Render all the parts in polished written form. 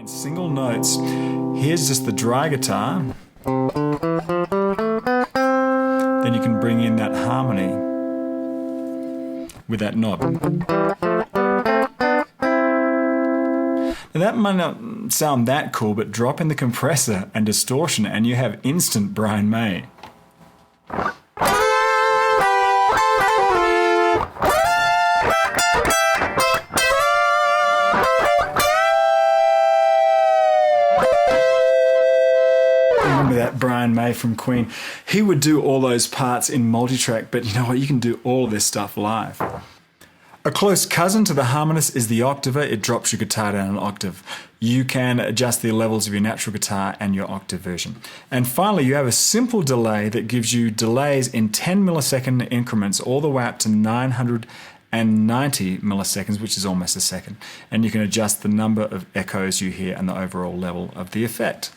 And single notes. Here's just the dry guitar. Then you can bring in that harmony with that knob. Now that might not sound that cool, but drop in the compressor and distortion and you have instant Brian May. That Brian May from Queen, he would do all those parts in multitrack, but you know what, you can do all of this stuff live. A close cousin to the Harmonies is the Octave. It drops your guitar down an octave. You can adjust the levels of your natural guitar and your octave version. And finally, you have a simple delay that gives you delays in 10 millisecond increments all the way up to 990 milliseconds, which is almost a second. And you can adjust the number of echoes you hear and the overall level of the effect.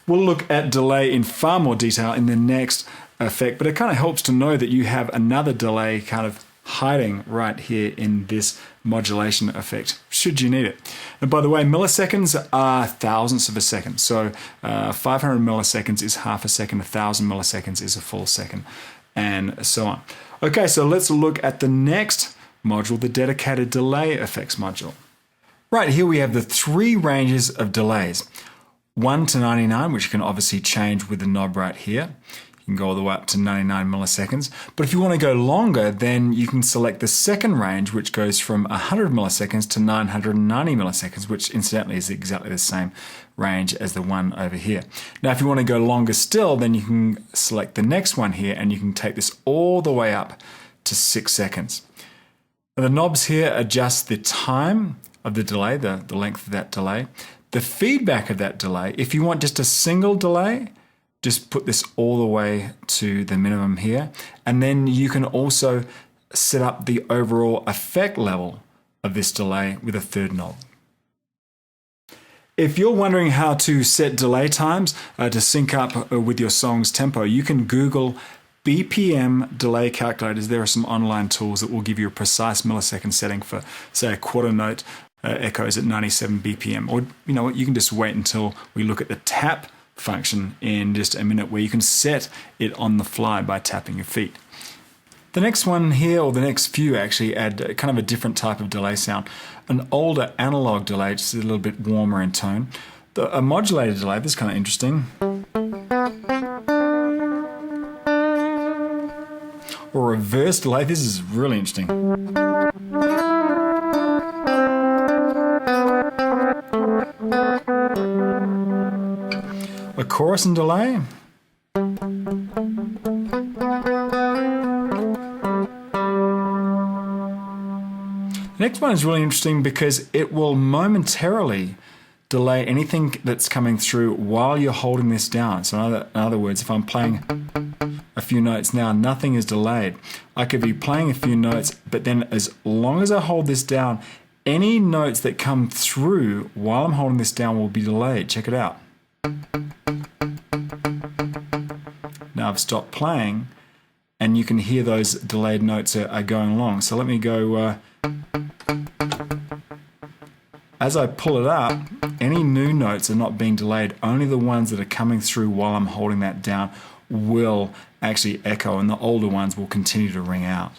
We'll look at delay in far more detail in the next effect, but it kind of helps to know that you have another delay kind of hiding right here in this modulation effect, should you need it. And by the way, milliseconds are thousandths of a second. So 500 milliseconds is half a second, 1,000 milliseconds is a full second, and so on. Okay, so let's look at the next module, the dedicated delay effects module. Right, here we have the three ranges of delays. 1 to 99, which you can obviously change with the knob right here. You can go all the way up to 99 milliseconds. But if you want to go longer, then you can select the second range, which goes from 100 milliseconds to 990 milliseconds, which incidentally is exactly the same range as the one over here. Now, if you want to go longer still, then you can select the next one here, and you can take this all the way up to 6 seconds. Now, the knobs here adjust the time of the delay, the length of that delay. The feedback of that delay, if you want just a single delay, just put this all the way to the minimum here. And then you can also set up the overall effect level of this delay with a third knob. If you're wondering how to set delay times to sync up with your song's tempo, you can Google BPM delay calculators. There are some online tools that will give you a precise millisecond setting for, say, a quarter note echoes at 97 BPM. Or you know what, you can just wait until we look at the tap function in just a minute, where you can set it on the fly by tapping your feet. The next one here, or the next few actually, add kind of a different type of delay sound. An older analog delay, just a little bit warmer in tone. A modulated delay, this is kind of interesting. Or a reverse delay, this is really interesting. A chorus and delay. The next one is really interesting because it will momentarily delay anything that's coming through while you're holding this down. So in other words, if I'm playing a few notes now, nothing is delayed. I could be playing a few notes, but then as long as I hold this down, any notes that come through while I'm holding this down will be delayed. Check it out. Now I've stopped playing and you can hear those delayed notes are going along. So let me go, as I pull it up, any new notes are not being delayed. Only the ones that are coming through while I'm holding that down will actually echo, and the older ones will continue to ring out.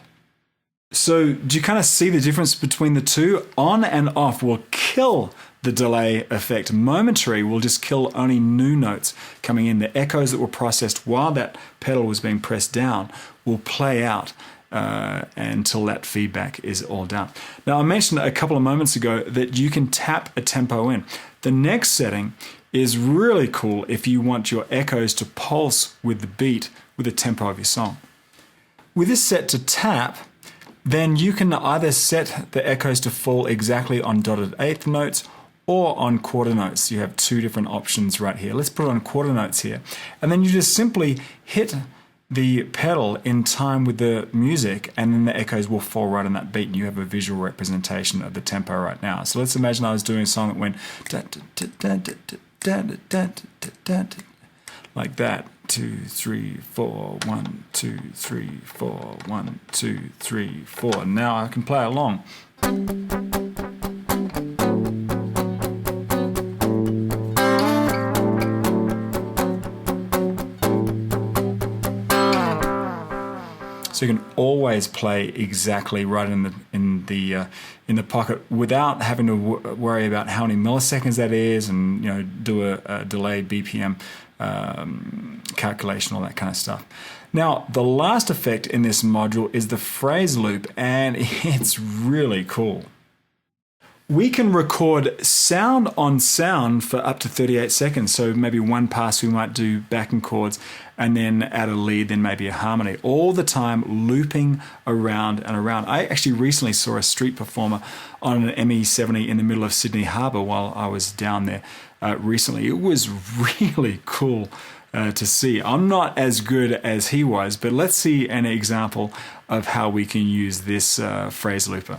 So do you kind of see the difference between the two? On and off will kill the delay effect. Momentary will just kill only new notes coming in. The echoes that were processed while that pedal was being pressed down will play out until that feedback is all done. Now, I mentioned a couple of moments ago that you can tap a tempo in. The next setting is really cool if you want your echoes to pulse with the beat, with the tempo of your song. With this set to tap, then you can either set the echoes to fall exactly on dotted eighth notes or on quarter notes. You have two different options right here. Let's put it on quarter notes here. And then you just simply hit the pedal in time with the music, and then the echoes will fall right on that beat, and you have a visual representation of the tempo right now. So let's imagine I was doing a song that went like that. 2, 3, 4, 1, 2, 3, 4, 1, 2, 3, 4. Now I can play along. so you can always play exactly right in the pocket without having to worry about how many milliseconds that is, and do a delayed BPM calculation, all that kind of stuff. Now, the last effect in this module is the phrase loop, and it's really cool. We can record sound on sound for up to 38 seconds. So maybe one pass we might do backing chords and then add a lead, then maybe a harmony, all the time looping around and around. I actually recently saw a street performer on an ME-70 in the middle of Sydney Harbour while I was down there recently. It was really cool to see. I'm not as good as he was, but let's see an example of how we can use this phrase looper.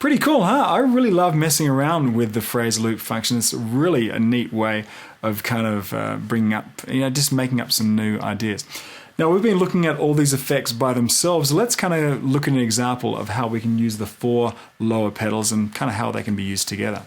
Pretty cool, huh? I really love messing around with the phrase loop function. It's really a neat way of kind of bringing up, just making up some new ideas. Now, we've been looking at all these effects by themselves. Let's kind of look at an example of how we can use the 4 lower pedals and kind of how they can be used together.